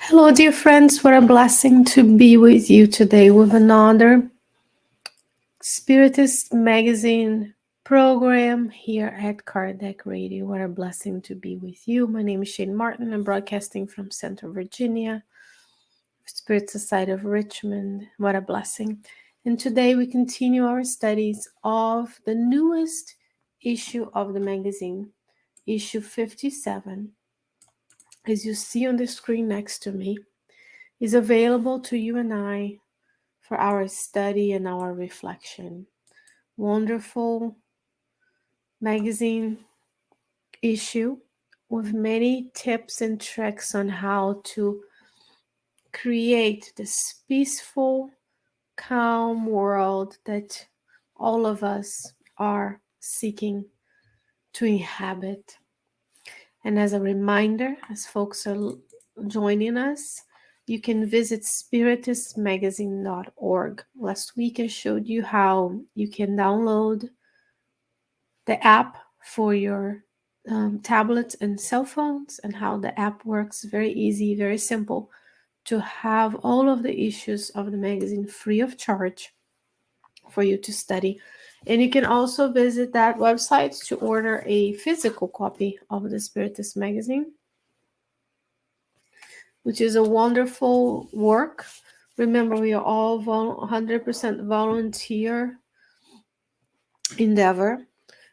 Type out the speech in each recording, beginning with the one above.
Hello, dear friends. What a blessing to be with you today with another Spiritist magazine program here at Kardec Radio. What a blessing to be with you. My name is Shane Martin. I'm broadcasting from Central Virginia, Spirit Society of Richmond. What a blessing. And today we continue our studies of the newest issue of the magazine, issue 57. As you see on the screen next to me, is available to you and I for our study and our reflection. Wonderful magazine issue with many tips and tricks on how to create this peaceful, calm world that all of us are seeking to inhabit. And as a reminder, as folks are joining us, you can visit spiritistmagazine.org. Last week I showed you how you can download the app for your tablets and cell phones, and how the app works. Very easy, very simple to have all of the issues of the magazine free of charge for you to study. And you can also visit that website to order a physical copy of the Spiritist magazine, which is a wonderful work. Remember, we are all 100% volunteer endeavor.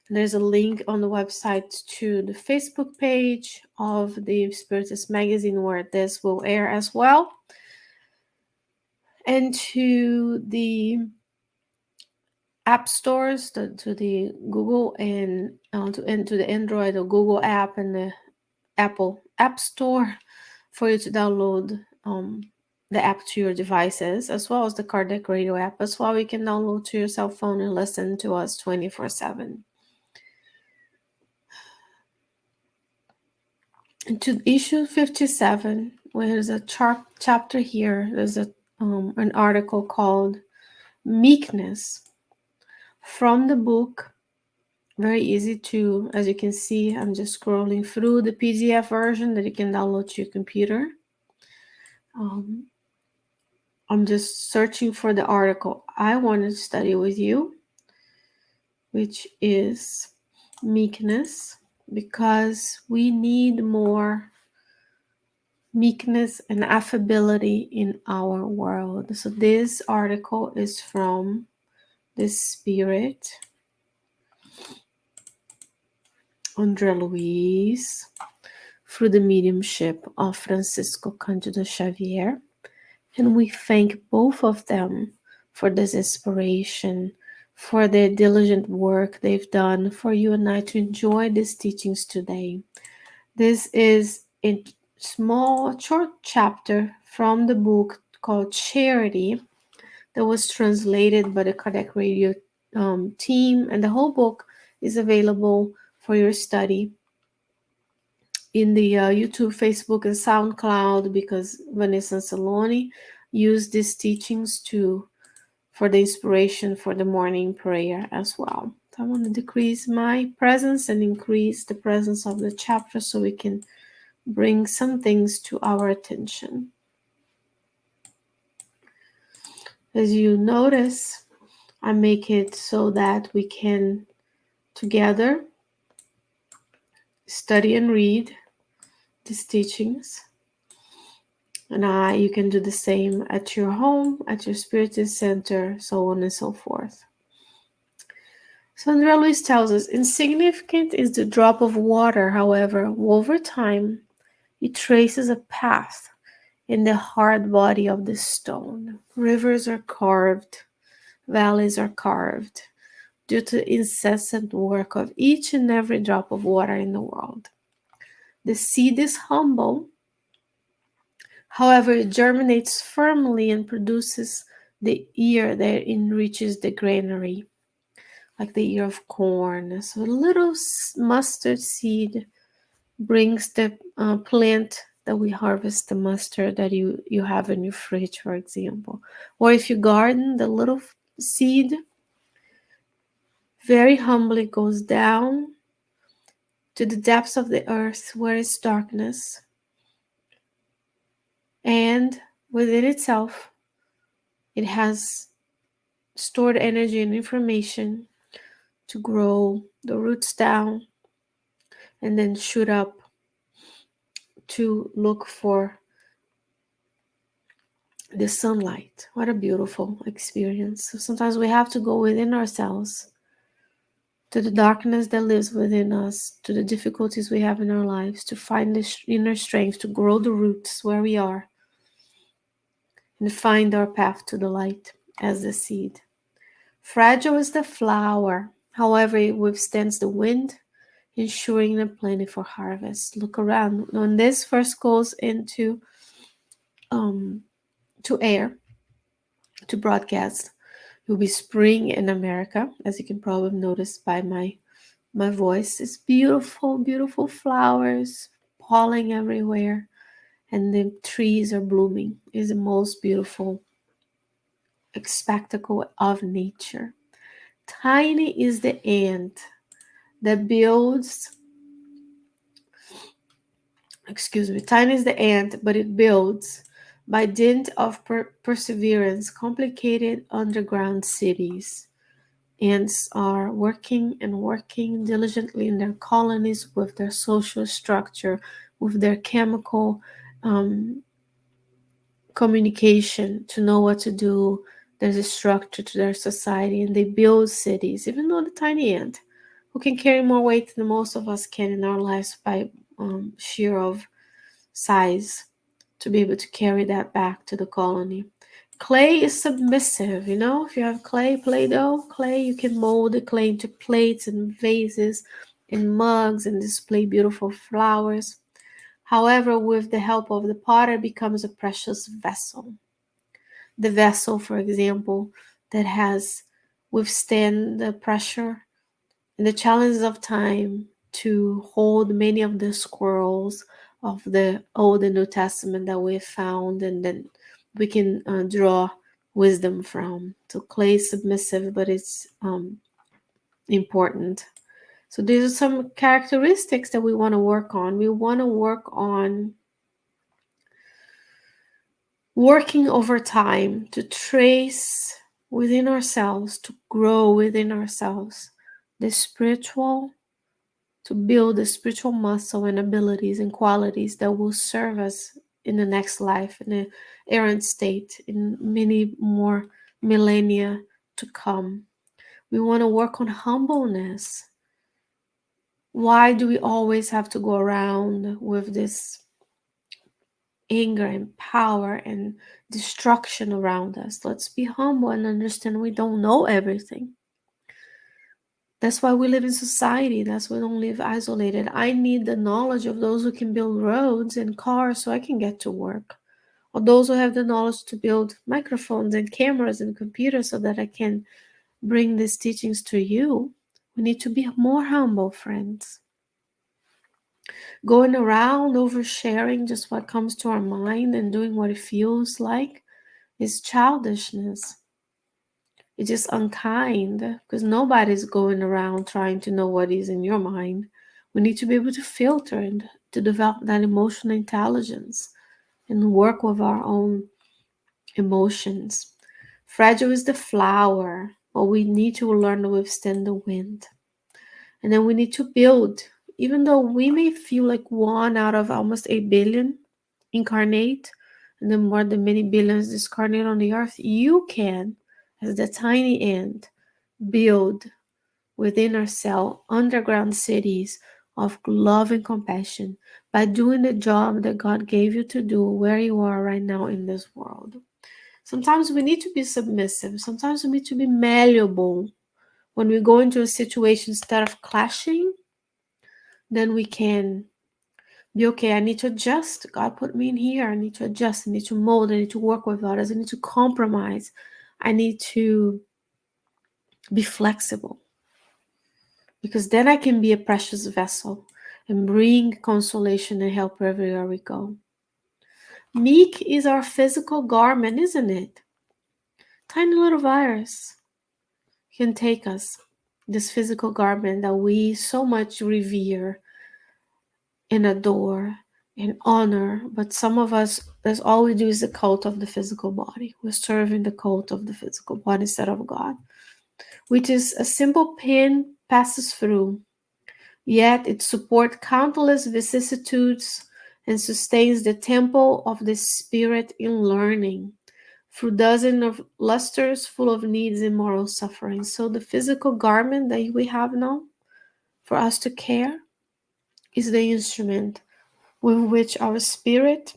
And there's a link on the website to the Facebook page of the Spiritist magazine where this will air as well, and to the app stores, to the Google and to the Android or Google app and the Apple App Store for you to download the app to your devices, as well as the Kardec Radio app as well. You can download to your cell phone and listen to us 24/7. To issue 57, where there's a chapter here, there's an article called Meekness from the book. Very easy to, as you can see, I'm just scrolling through the PDF version that you can download to your computer. I'm just searching for the article I wanted to study with you, which is Meekness, because we need more meekness and affability in our world. So this article is from the Spirit, André Luiz, through the mediumship of Francisco Cândido Xavier. And we thank both of them for this inspiration, for their diligent work they've done for you and I to enjoy these teachings today. This is a short chapter from the book called Charity that was translated by the Kardec Radio team, and the whole book is available for your study in the YouTube, Facebook, and SoundCloud, because Vanessa and Saloni use these teachings for the inspiration for the morning prayer as well. So I want to decrease my presence and increase the presence of the chapter so we can bring some things to our attention. As you notice, I make it so that we can together study and read these teachings. And you can do the same at your home, at your Spiritist center, so on and so forth. So André Luiz tells us, insignificant is the drop of water, however, over time, it traces a path in the hard body of the stone. Rivers are carved, valleys are carved, due to the incessant work of each and every drop of water in the world. The seed is humble, however, it germinates firmly and produces the ear that enriches the granary, like the ear of corn. So a little mustard seed brings the plant that we harvest the mustard that you have in your fridge, for example. Or if you garden, the little seed very humbly goes down to the depths of the earth where it's darkness, and within itself it has stored energy and information to grow the roots down and then shoot up to look for the sunlight. What a beautiful experience. So sometimes we have to go within ourselves, to the darkness that lives within us, to the difficulties we have in our lives, to find the inner strength to grow the roots where we are and find our path to the light as the seed. Fragile is the flower, however, it withstands the wind, ensuring a plentiful harvest. Look around. When this first goes into to air, to broadcast, it will be spring in America, as you can probably notice by my voice. It's beautiful, beautiful flowers, pollen everywhere, and the trees are blooming. It's the most beautiful spectacle of nature. Tiny is the ant that builds, tiny is the ant, but it builds by dint of perseverance complicated underground cities. Ants are working and working diligently in their colonies with their social structure, with their chemical communication to know what to do. There's a structure to their society, and they build cities, even though the tiny ant, who can carry more weight than most of us can in our lives by sheer of size, to be able to carry that back to the colony. Clay is submissive, you know. If you have clay, Play-Doh, clay, you can mold the clay into plates and vases and mugs and display beautiful flowers. However, with the help of the potter, becomes a precious vessel. The vessel, for example, that has withstand the pressure and the challenges of time to hold many of the scrolls of the Old and New Testament that we have found, and then we can draw wisdom from. So clay is submissive, but it's important. So these are some characteristics that we want to work on. We want to work on working over time to trace within ourselves, to grow within ourselves the spiritual, to build the spiritual muscle and abilities and qualities that will serve us in the next life, in the errant state, in many more millennia to come. We want to work on humbleness. Why do we always have to go around with this anger and power and destruction around us? Let's be humble and understand we don't know everything. That's why we live in society. That's why we don't live isolated. I need the knowledge of those who can build roads and cars so I can get to work. Or those who have the knowledge to build microphones and cameras and computers so that I can bring these teachings to you. We need to be more humble, friends. Going around oversharing just what comes to our mind and doing what it feels like is childishness. It's just unkind, because nobody's going around trying to know what is in your mind. We need to be able to filter and to develop that emotional intelligence and work with our own emotions. Fragile is the flower, but we need to learn to withstand the wind. And then we need to build, even though we may feel like one out of almost 8 billion incarnate, and then more than many billions discarnate on the earth, you can, as the tiny ant, build within ourselves underground cities of love and compassion by doing the job that God gave you to do where you are right now in this world. Sometimes we need to be submissive. Sometimes we need to be malleable. When we go into a situation, instead of clashing, then we can be okay. I need to adjust. God put me in here. I need to adjust. I need to mold. I need to work with others. I need to compromise. I need to be flexible, because then I can be a precious vessel and bring consolation and help everywhere we go. Meek is our physical garment, isn't it? Tiny little virus can take us, this physical garment that we so much revere and adore and honor, but some of us, that's all we do is the cult of the physical body. We're serving the cult of the physical body instead of God, which is a simple pen passes through, yet it supports countless vicissitudes and sustains the temple of the spirit in learning through dozens of lusters full of needs and moral suffering. So the physical garment that we have now for us to care is the instrument with which our spirit,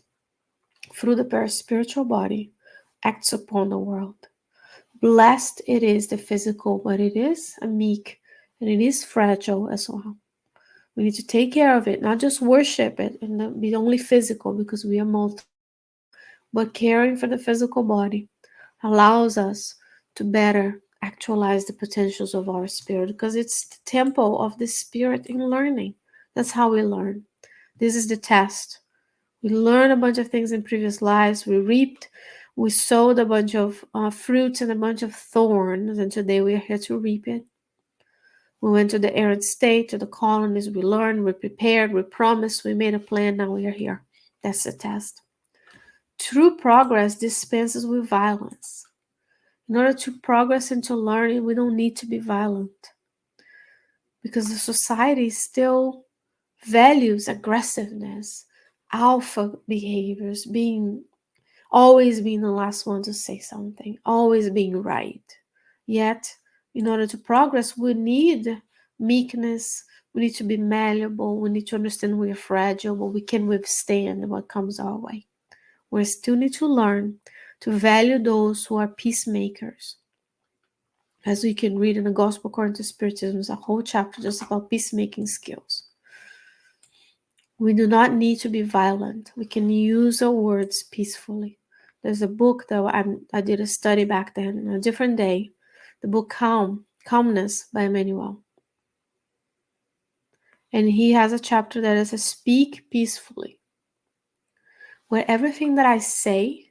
through the spiritual body, acts upon the world. Blessed it is the physical, but it is a meek and it is fragile as well. We need to take care of it, not just worship it and not be only physical because we are multiple, but caring for the physical body allows us to better actualize the potentials of our spirit because it's the temple of the spirit in learning. That's how we learn. This is the test. We learned a bunch of things in previous lives. We sowed a bunch of fruits and a bunch of thorns, and today we are here to reap it. We went to the arid state, to the colonies. We learned, we prepared, we promised, we made a plan. Now we are here. That's the test. True progress dispenses with violence. In order to progress into learning, we don't need to be violent because the society still values aggressiveness, alpha behaviors, always being the last one to say something, always being right. Yet, in order to progress, we need meekness. We need to be malleable. We need to understand we are fragile, but we can withstand what comes our way. We still need to learn to value those who are peacemakers. As we can read in the Gospel according to Spiritism, there's a whole chapter just about peacemaking skills. We do not need to be violent. We can use our words peacefully. There's a book that I did a study back then, on a different day. The book Calmness by Emmanuel. And he has a chapter that is a speak peacefully, where everything that I say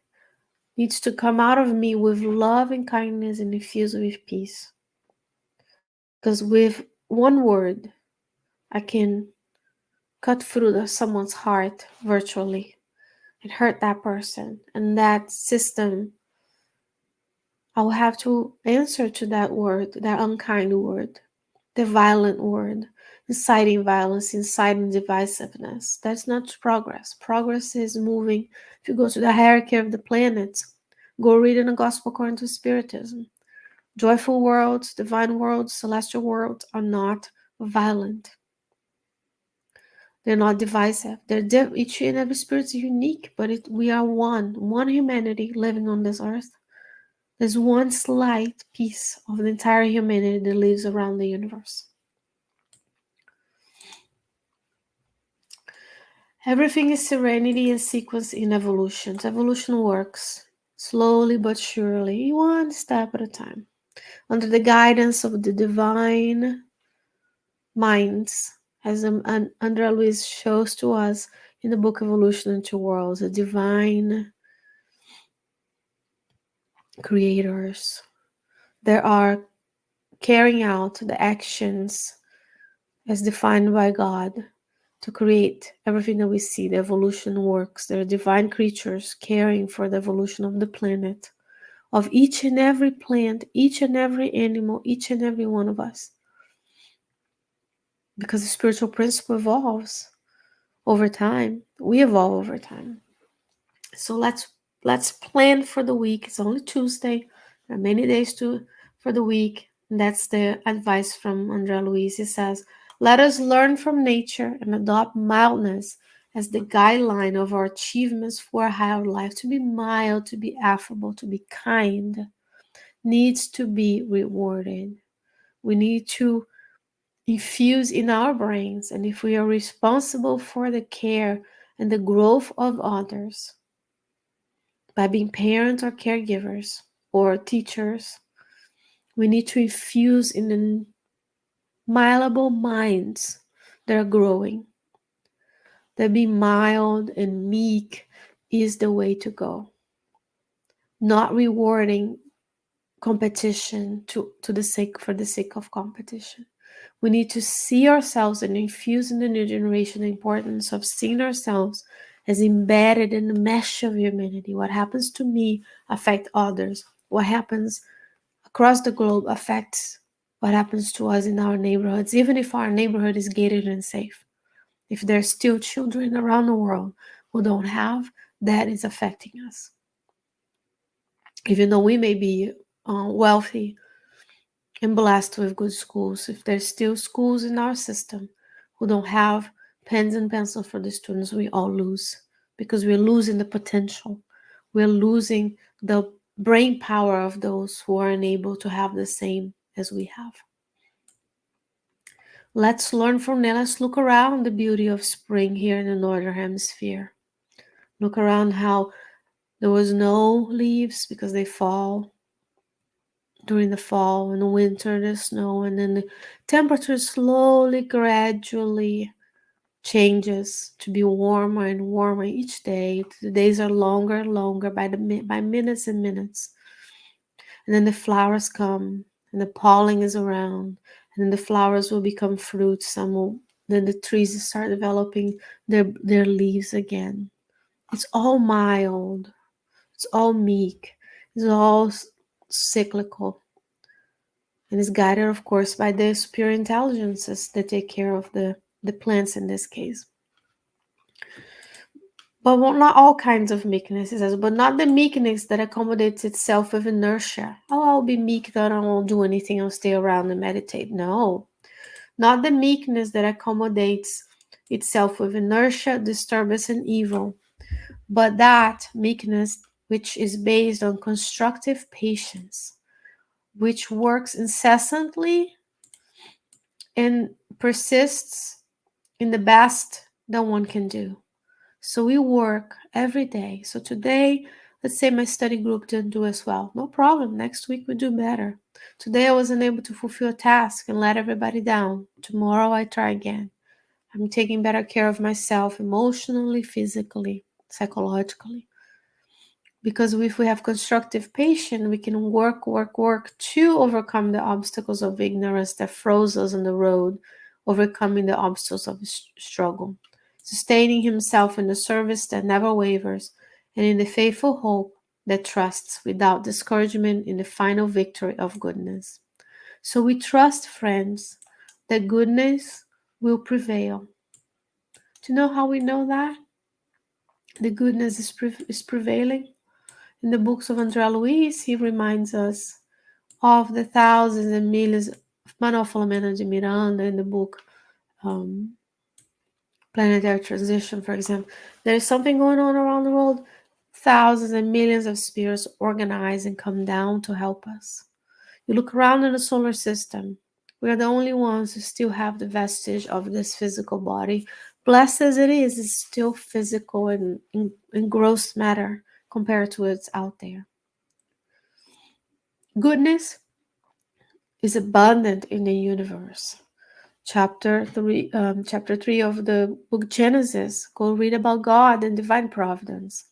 needs to come out of me with love and kindness and infused with peace. Because with one word, I can cut through someone's heart virtually and hurt that person. And that system, I will have to answer to that word, that unkind word, the violent word, inciting violence, inciting divisiveness. That's not progress. Progress is moving. If you go to the hierarchy of the planets, go read in the Gospel according to Spiritism. Joyful worlds, divine worlds, celestial worlds are not violent. They're not divisive. Each and every spirit is unique, but we are one humanity living on this earth. There's one slight piece of the entire humanity that lives around the universe. Everything is serenity and sequence in evolution. Evolution works slowly but surely, one step at a time, under the guidance of the divine minds, as Andrea Luiz shows to us in the book Evolution into Worlds, the divine creators. There are carrying out the actions as defined by God to create everything that we see. The evolution works. There are divine creatures caring for the evolution of the planet, of each and every plant, each and every animal, each and every one of us. Because the spiritual principle evolves over time. We evolve over time. So let's plan for the week. It's only Tuesday. There are many days for the week. And that's the advice from Andrea Luiz. He says, let us learn from nature and adopt mildness as the guideline of our achievements for a higher life. To be mild, to be affable, to be kind needs to be rewarded. We need to infuse in our brains, and if we are responsible for the care and the growth of others, by being parents or caregivers or teachers, we need to infuse in the malleable minds that are growing. That be mild and meek is the way to go. Not rewarding competition for the sake of competition. We need to see ourselves and infuse in the new generation the importance of seeing ourselves as embedded in the mesh of humanity. What happens to me affects others. What happens across the globe affects what happens to us in our neighborhoods, even if our neighborhood is gated and safe. If there's still children around the world who don't have, that is affecting us. Even though we may be wealthy and blessed with good schools, if there's still schools in our system who don't have pens and pencils for the students, we all lose, because we're losing the potential. We're losing the brain power of those who are unable to have the same as we have. Let's learn from them. Let's look around the beauty of spring here in the Northern Hemisphere. Look around how there was no leaves because they fall during the fall, and the winter, the snow, and then the temperature slowly, gradually changes to be warmer and warmer each day. The days are longer and longer by minutes and minutes. And then the flowers come, and the pollen is around, and then the flowers will become fruits. Then the trees start developing their leaves again. It's all mild. It's all meek. It's all cyclical. And is guided, of course, by the superior intelligences that take care of the plants in this case. But not all kinds of meekness, it says, but not the meekness that accommodates itself with inertia. Oh, I'll be meek, then I won't do anything, I'll stay around and meditate. No, not the meekness that accommodates itself with inertia, disturbance, and evil, but that meekness which is based on constructive patience, which works incessantly and persists in the best that one can do. So we work every day. So today, let's say my study group didn't do as well. No problem. Next week we do better. Today I wasn't able to fulfill a task and let everybody down. Tomorrow I try again. I'm taking better care of myself emotionally, physically, psychologically. Because if we have constructive patience, we can work to overcome the obstacles of ignorance that froze us on the road, overcoming the obstacles of struggle, sustaining himself in the service that never wavers, and in the faithful hope that trusts without discouragement in the final victory of goodness. So we trust, friends, that goodness will prevail. Do you know how we know that? The goodness is prevailing? In the books of André Luiz, he reminds us of the thousands and millions of Manuel Filomena de Miranda in the book Planetary Transition, for example. There is something going on around the world. Thousands and millions of spirits organize and come down to help us. You look around in the solar system. We are the only ones who still have the vestige of this physical body. Blessed as it is, it's still physical and in gross matter compared to what's out there. Goodness is abundant in the universe. Chapter 3 of the book Genesis. Go read about God and divine providence.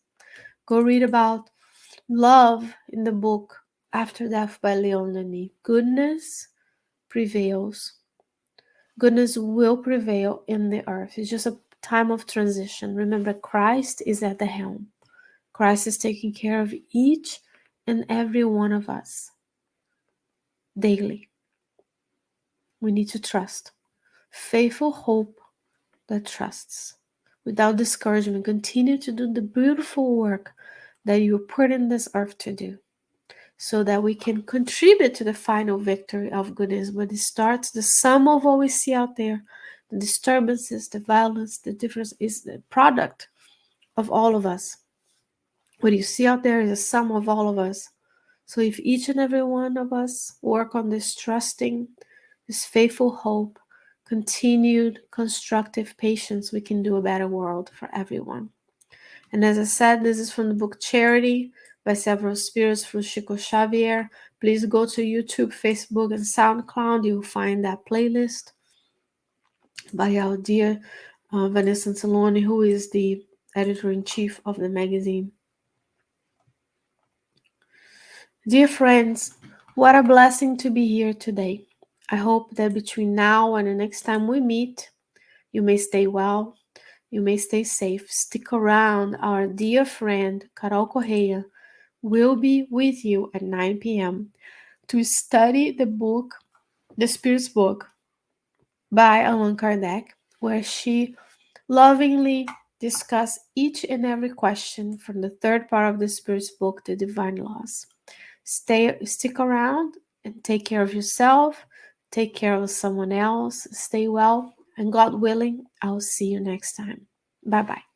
Go read about love in the book After Death by Leon Denis. Goodness prevails. Goodness will prevail in the earth. It's just a time of transition. Remember, Christ is at the helm. Christ is taking care of each and every one of us daily. We need to trust. Faithful hope that trusts. Without discouragement, continue to do the beautiful work that you were put in this earth to do, so that we can contribute to the final victory of goodness. But it starts, the sum of what we see out there, the disturbances, the violence, the difference is the product of all of us. What you see out there is a sum of all of us. So if each and every one of us work on this trusting, this faithful hope, continued constructive patience, we can do a better world for everyone. And as I said, this is from the book Charity by several spirits through ChicoXavier. Please go to YouTube, Facebook, and SoundCloud. You'll find that playlist by our dear Vanessa Anzalone, who is the editor-in-chief of the magazine. Dear friends, what a blessing to be here today. I hope that between now and the next time we meet, you may stay well, you may stay safe. Stick around. Our dear friend, Carol Correia, will be with you at 9 p.m. to study the book, The Spirit's Book, by Allan Kardec, where she lovingly discuss each and every question from the third part of the Spirit's Book, The Divine Laws. Stick around and take care of yourself, take care of someone else, stay well, and God willing, I'll see you next time. Bye-bye.